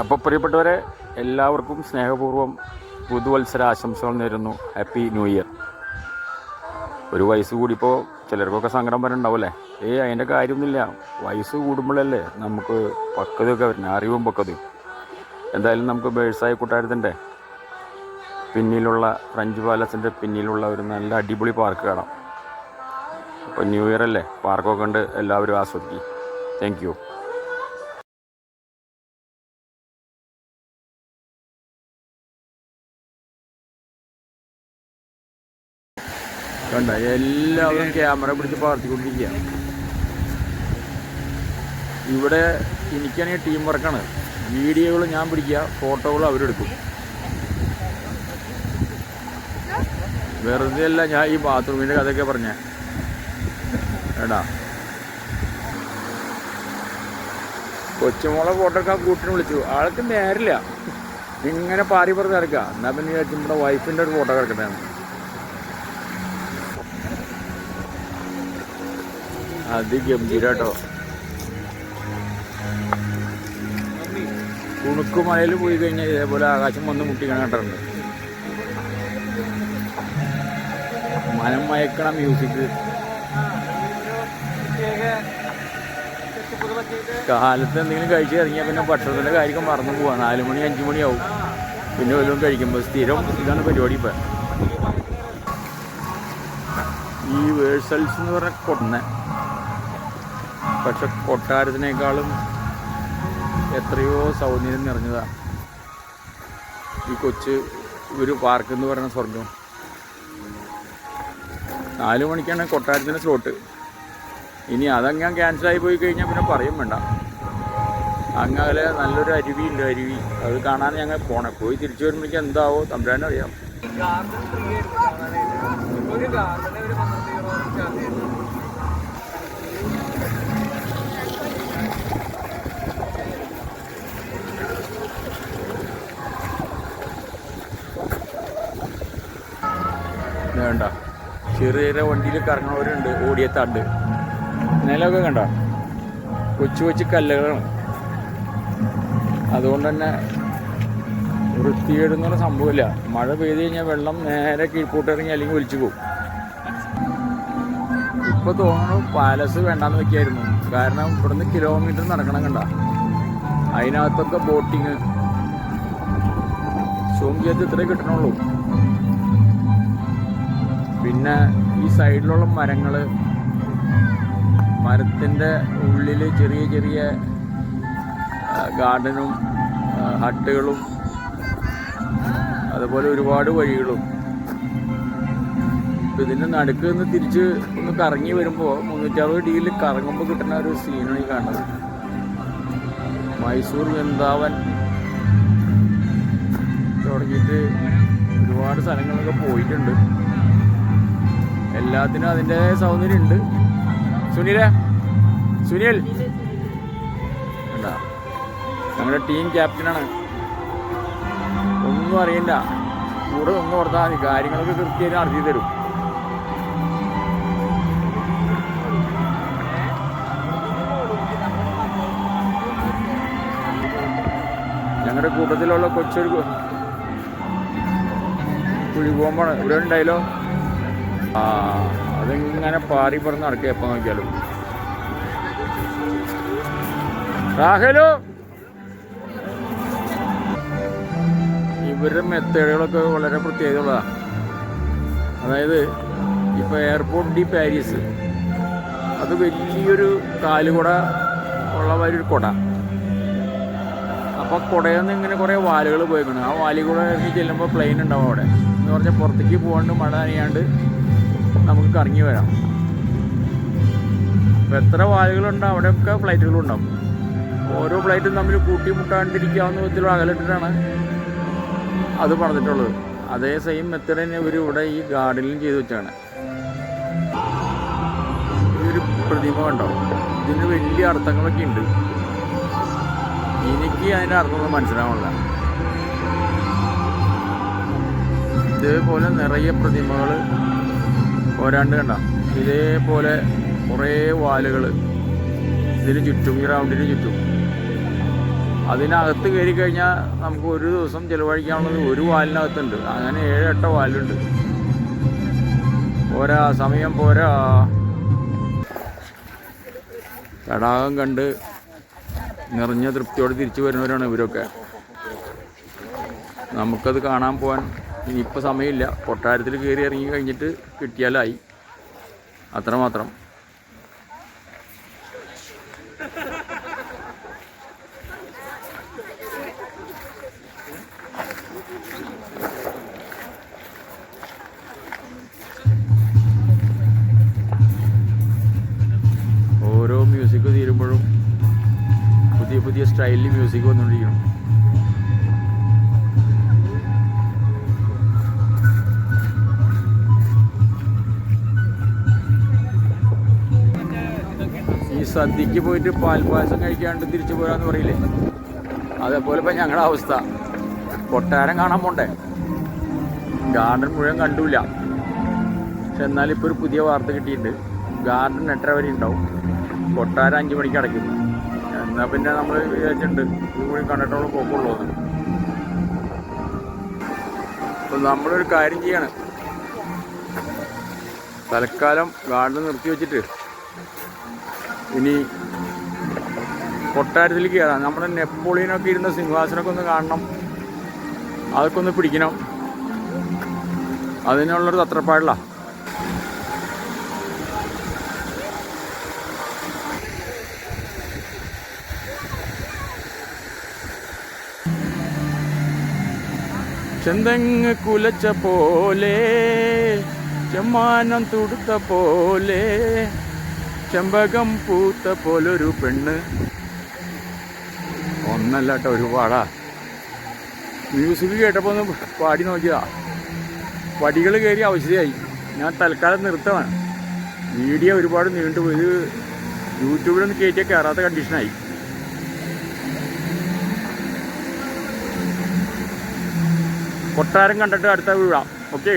അപ്പോൾ പ്രിയപ്പെട്ടവരെ, എല്ലാവർക്കും സ്നേഹപൂർവ്വം പുതുവത്സര ആശംസകൾ നേരുന്നു. Happy new year. ഒരു വയസ്സ് കൂടിയപ്പോൾ ചിലർക്കൊക്കെ സങ്കടം വരണ്ടാവില്ലേ? അതിൻ്റെ കാര്യമൊന്നുമില്ല. വയസ്സ് കൂടുമ്പോഴല്ലേ നമുക്ക് പക്വതയൊക്കെ വരുന്നത്, അറിവും പക്വതയും. എന്തായാലും നമുക്ക് ബേഴ്സായ കൊട്ടാരത്തിൻ്റെ പിന്നിലുള്ള ഫ്രഞ്ച് പാലസിൻ്റെ പിന്നിലുള്ള ഒരു നല്ല അടിപൊളി പാർക്ക് കാണാം. അപ്പോൾ ന്യൂ ഇയർ അല്ലേ, പാർക്കൊക്കെ ഉണ്ട്, എല്ലാവരും ആസ്വദിക്കും. Thank you. കണ്ട, എല്ലാവരും ക്യാമറ പിടിച്ച് പാർത്തിക്കൊണ്ടിരിക്കുക. ഇവിടെ എനിക്കാണെങ്കിൽ ടീം വർക്കാണ്. വീഡിയോകൾ ഞാൻ പിടിക്കുക, ഫോട്ടോകൾ അവരെടുക്കും. വെറുതെ അല്ല ഞാൻ ഈ ബാത്റൂമിൻ്റെ കഥയൊക്കെ പറഞ്ഞേ. എടാ, കൊച്ചുമോളെ ഫോട്ടോ എടുക്കാൻ കൂട്ടിന് വിളിച്ചു. ആൾക്ക് നേരില്ല, ഇങ്ങനെ പാറി പറഞ്ഞ് കിടക്കുക. എന്നാൽ പിന്നെ വിചാരിച്ചു നമ്മുടെ വൈഫിൻ്റെ ഒരു ഫോട്ടോ കിടക്കട്ടെ. അതിഗംഭീരാട്ടോ. കുണുക്കുമലയിൽ പോയി കഴിഞ്ഞാൽ ഇതേപോലെ ആകാശം വന്ന് മുട്ടിക്കണം കേട്ടിട്ടുണ്ട്. മനം മയക്കണ മ്യൂസിക്. കാലത്ത് എന്തെങ്കിലും കഴിച്ച് ഇറങ്ങിയാൽ പിന്നെ ഭക്ഷണത്തിൻ്റെ കാര്യമൊക്കെ മറന്നു പോവാം. 4 മണി 5 മണിയാവും പിന്നെ വല്ലതും കഴിക്കുമ്പോൾ. സ്ഥിരം ഇതാണ് പരിപാടി. ഇപ്പം ഈ വേഴ്സൽസ് എന്ന് പറഞ്ഞ കൊണ്ടുവന്നെ, പക്ഷെ കൊട്ടാരത്തിനേക്കാളും എത്രയോ സൗന്ദര്യം നിറഞ്ഞതാണ് ഈ കൊച്ച് ഒരു പാർക്ക് എന്ന് പറയുന്ന സ്വർഗം. 4 മണിക്കാണ് കൊട്ടാരത്തിൻ്റെ സ്ലോട്ട്. ഇനി അതങ്ങനെ ക്യാൻസലായി പോയി കഴിഞ്ഞാൽ പിന്നെ പറയും വേണ്ട. അങ്ങനെ നല്ലൊരു അരുവിയുണ്ട്, അരുവി. അത് കാണാൻ ഞങ്ങൾ പോണേ. പോയി തിരിച്ചു വരുമ്പോഴേക്കും എന്താവോ തമ്പുരാനറിയാം. വേണ്ട, ചെറിയ ചെറിയ വണ്ടിയിൽ കറങ്ങുന്നവരുണ്ട്. ഓടിയ തണ്ട് നിലമൊക്കെ കണ്ട, കൊച്ചു കൊച്ചു കല്ലുകളാണ്. അതുകൊണ്ട് തന്നെ വൃത്തികേടുന്ന സംഭവമില്ല. മഴ പെയ്ത് കഴിഞ്ഞാൽ വെള്ളം നേരെ കീഴ്പോട്ടിറങ്ങി അല്ലെങ്കിൽ ഒലിച്ചു പോകും. ഇപ്പോൾ തോന്നുന്നു പാലസ് വേണ്ടാന്ന് വെക്കായിരുന്നു. കാരണം ഇവിടുന്ന് കിലോമീറ്റർ നടക്കണം. കണ്ട, അതിനകത്തൊക്കെ ബോട്ടിങ്. സോംഗിയത്ത് ഇത്രേ കിട്ടണുള്ളൂ. പിന്നെ ഈ സൈഡിലുള്ള മരങ്ങൾ, മരത്തിൻ്റെ ഉള്ളിൽ ചെറിയ ചെറിയ ഗാർഡനും ഹട്ടുകളും, അതുപോലെ ഒരുപാട് വഴികളും. ഇപ്പം ഇതിൻ്റെ നടുക്ക് നിന്ന് തിരിച്ച് ഒന്ന് കറങ്ങി വരുമ്പോൾ 360 ഡിഗ്രിയിൽ കറങ്ങുമ്പോൾ കിട്ടുന്ന ഒരു സീനാണ് ഈ കാണുന്നത്. മൈസൂർ വൃന്ദാവൻ തുടങ്ങിയിട്ട് ഒരുപാട് സ്ഥലങ്ങളൊക്കെ പോയിട്ടുണ്ട്. എല്ലാത്തിനും അതിൻ്റെതായ സൗന്ദര്യം ഉണ്ട്. സുനിൽ എന്താ ഞങ്ങളുടെ ടീം ക്യാപ്റ്റനാണ്. ഒന്നും അറിയണ്ട, കൂടെ ഒന്നും ഓർത്താൽ മതി. കാര്യങ്ങളൊക്കെ കൃത്യമായിട്ട് നടത്തി തരും. ഞങ്ങളുടെ കൂട്ടത്തിലുള്ള കൊച്ചൊരു കുഴികോമ്പാണ്. ഇവിടെ ഉണ്ടായല്ലോ. അതിങ്ങനെ പാറി പറന്ന് നടക്കുക എപ്പോൾ നോക്കിയാലും. രാഹലോ, ഇവരുടെ മെത്തേഡുകളൊക്കെ വളരെ പ്രത്യേകതയുള്ളതാണ്. അതായത് ഇപ്പോൾ എയർപോർട്ട് ഡി പാരീസ്, അത് വലിയൊരു കാലുകുട ഉള്ള ഒരു കുട. അപ്പോൾ കുടയിൽ നിന്ന് ഇങ്ങനെ കുറേ വാലുകൾ പോയിക്കണം. ആ വാലിൽ കൂടെ ഇറങ്ങി ചെല്ലുമ്പോൾ പ്ലെയിൻ ഉണ്ടാവും അവിടെ. എന്ന് പറഞ്ഞാൽ പുറത്തേക്ക് പോകാണ്ട് മഴ നനയാണ്ട് നമുക്ക് കറങ്ങി വരാം. അപ്പോൾ എത്ര വാലുകളുണ്ടോ അവിടെയൊക്കെ ഫ്ലൈറ്റുകളുണ്ടാവും. ഓരോ ഫ്ലൈറ്റും തമ്മിൽ കൂട്ടിമുട്ടാണ്ടിരിക്കാവുന്ന വിധത്തിലുള്ള അകലിട്ടിട്ടാണ് അത് പറഞ്ഞിട്ടുള്ളത്. അതേ സെയിം മെത്തേഡ് തന്നെ ഇവർ ഇവിടെ ഈ ഗാർഡനിലും ചെയ്ത് വെച്ചാണ്. ഇതൊരു പ്രതിമ കണ്ടോ, ഇതിന് വലിയ അർത്ഥങ്ങളൊക്കെ ഉണ്ട്. എനിക്ക് അതിൻ്റെ അർത്ഥമൊന്നും മനസ്സിലാവണില്ല. ഇതേപോലെ നിറയെ പ്രതിമകൾ പോരാണ്ട് കണ്ട, ഇതേപോലെ കുറേ വാലുകൾ ഇതിന് ചുറ്റും, ഈ റൗണ്ടിന് ചുറ്റും. അതിനകത്ത് കയറി കഴിഞ്ഞാൽ നമുക്ക് ഒരു ദിവസം ചിലവഴിക്കാനുള്ളത് ഒരു വാലിനകത്തുണ്ട്. അങ്ങനെ 7-8 വാലുണ്ട്. പോരാ, സമയം പോരാ. തടാകം കണ്ട് നിറഞ്ഞ തൃപ്തിയോടെ തിരിച്ചു വരുന്നവരാണ് ഇവരൊക്കെ. നമുക്കത് കാണാൻ പോകാൻ ഇനിയിപ്പോൾ സമയമില്ല. കൊട്ടാരത്തിൽ കയറി ഇറങ്ങി കഴിഞ്ഞിട്ട് കിട്ടിയാലായി, അത്രമാത്രം. ഓരോ മ്യൂസിക് തീരുമ്പോഴും പുതിയ പുതിയ സ്റ്റൈലിൽ മ്യൂസിക് വന്നുകൊണ്ടിരിക്കണം. ഈ സദ്യക്ക് പോയിട്ട് പാൽപ്പായസം കഴിക്കാണ്ട് തിരിച്ചു പോരാന്ന് പറയില്ലേ, അതേപോലെ ഇപ്പം ഞങ്ങളുടെ അവസ്ഥ. കൊട്ടാരം കാണാൻ പോണ്ടേ, ഗാർഡൻ മുഴുവൻ കണ്ടില്ല. പക്ഷെ എന്നാലിപ്പോൾ ഒരു പുതിയ വാർത്ത കിട്ടിയിട്ടുണ്ട്. ഗാർഡൻ 8:30 വരെ ഉണ്ടാവും, കൊട്ടാരം 5 മണിക്ക് അടയ്ക്കുന്നു. എന്നാൽ പിന്നെ നമ്മൾ വിചാരിച്ചിട്ടുണ്ട് ഇത് കൂടി കണ്ടിട്ടുള്ള പോക്കുള്ളൂ. അപ്പം നമ്മളൊരു കാര്യം ചെയ്യാണ്, തൽക്കാലം ഗാർഡൻ നിർത്തി വെച്ചിട്ട് ഇനി കൊട്ടാരത്തിലേക്ക് കയറാം. നമ്മുടെ നെപ്പോളിയനൊക്കെ ഇരുന്ന സിംഹാസനമൊക്കെ ഒന്ന് കാണണം, അതൊക്കെ ഒന്ന് പിടിക്കണം. അതിനുള്ളൊരു തത്രപ്പാടില്ല. ചെന്തങ്ങ് കുലച്ച പോലെ, ചെമ്മാനം തുടുത്ത പോലെ, ചെമ്പകം പൂത്ത പോലൊരു പെണ്ണ്. ഒന്നല്ല കേട്ടോ, ഒരുപാടാ. മ്യൂസിക് കേട്ടപ്പോൾ ഒന്ന് പാടി നോക്കിയതാ. വടികൾ കയറി ആവശ്യമായി. ഞാൻ തൽക്കാലം നിർത്തമാണ്. വീഡിയോ ഒരുപാട് നീണ്ടുപോയി. ഇത് യൂട്യൂബിലൊന്ന് കയറ്റിയാൽ കയറാത്ത കണ്ടീഷനായി. കൊട്ടാരം കണ്ടിട്ട് അടുത്ത വീഴാം. ഓക്കെ.